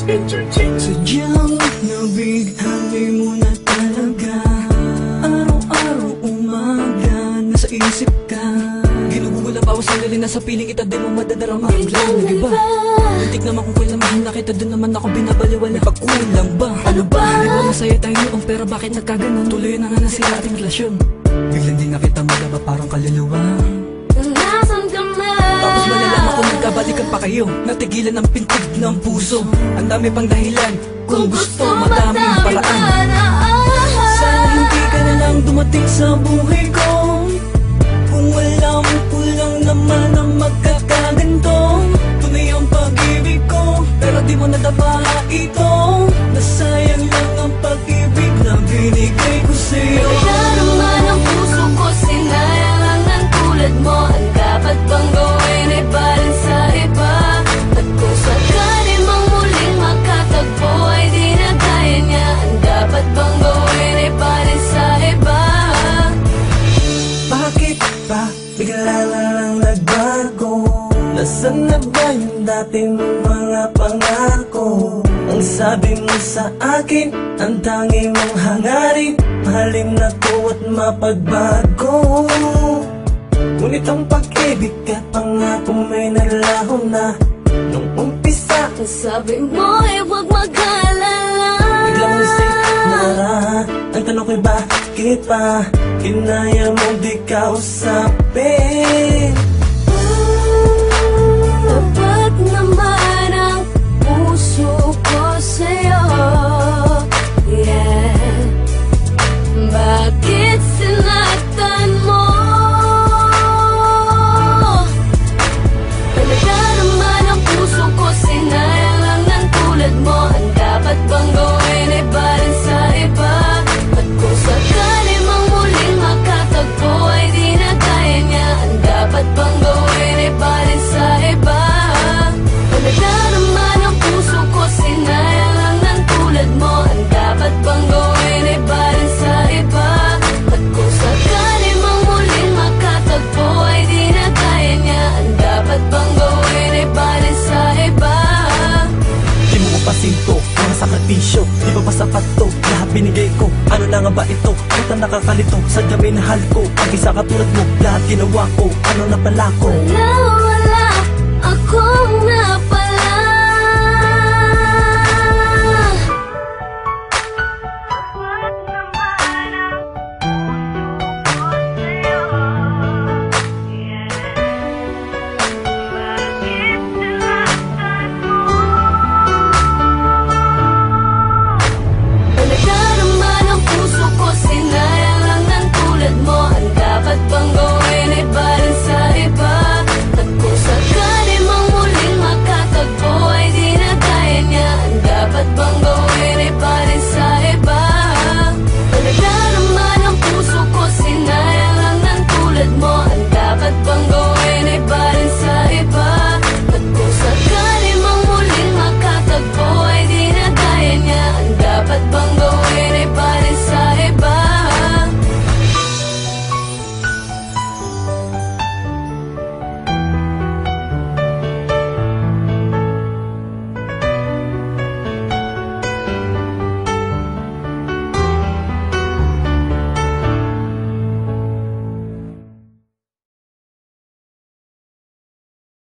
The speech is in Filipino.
Boss Entertainment. Sadyang nabighani mo na talaga. Araw-araw umaga, nasa isip ka. Ginugugol ang bawang sandali, nasa piling kita, di mo madadarama. Biglang nag-iba, muntik naman kung kailan mahal na kita, doon naman ako binabaliwala. May pagkulang ba? Ano ba? Di ba masaya tayo noon, pero bakit nagkaganon? Tuloy na nga nasira ating relasyon. Biglang di na kita madaba, parang kaluluwa. Nasaan ka na? Tapos malalaman ko nagkabalikan pa kayo, natigilan ang pintig ng puso. Ang dami pang dahilan, kung gusto madaming paraan. Sana hindi ka na lang dumating sa buhay ko. Kung alam ko lang naman ang magkakaganto. Tunay ang pag-ibig ko, pero di mo nadapa ito. Nasayang lang ang pag-ibig na binigay ko sa'yo. Kaya naman ang puso ko, sinayang lang ng tulad mo. Ang dapat bang gawin ay balin sa iba? At kung sakali mang muling makatagpo ay di na kaya niya. Ang dapat bang gawin ay balin sa iba? Bakit ba bigla na lang nagbago? Nasaan na ba yung dating mga pangako? Ang sabi mo sa akin, ang tangi mong hangarin, mahalin ako at mapagbago. Ngunit ang pag-ibig at pangako may nalaho na nung umpisa. Ang sabi mo ay huwag mag-alala. Biglang isip nara, ang tanong ko'y bakit pa kinaya mong di kausapin? Tapat naman ang puso ko sa'yo, yeah. Bakit sinaktan mo? Talaga naman ang puso ko, sinayang lang ng tulad mo. Ang dapat bang gawin ay balin sa iba? At kung sakali mang muling makatagpo ay di na kaya niya. Ang dapat bang gawin ay balin sa iba? Talaga naman ang puso ko, sinayang lang ng tulad mo. Ang dapat bang gawin ay balin sa iba? At kung sakali mang muling makatagpo ay di na kaya niya. Ang dapat bang gawin ay balin sa iba? Di mo ko pasinto, mga sakripisyo, di ba ba sapat to? Lahat binigay ko, ano na nga ba ito? Ba't ang nakakalito, sadya may nahal ko. Ang isa katulad mo, lahat ginawa ko, ano na pala ko? Wala akong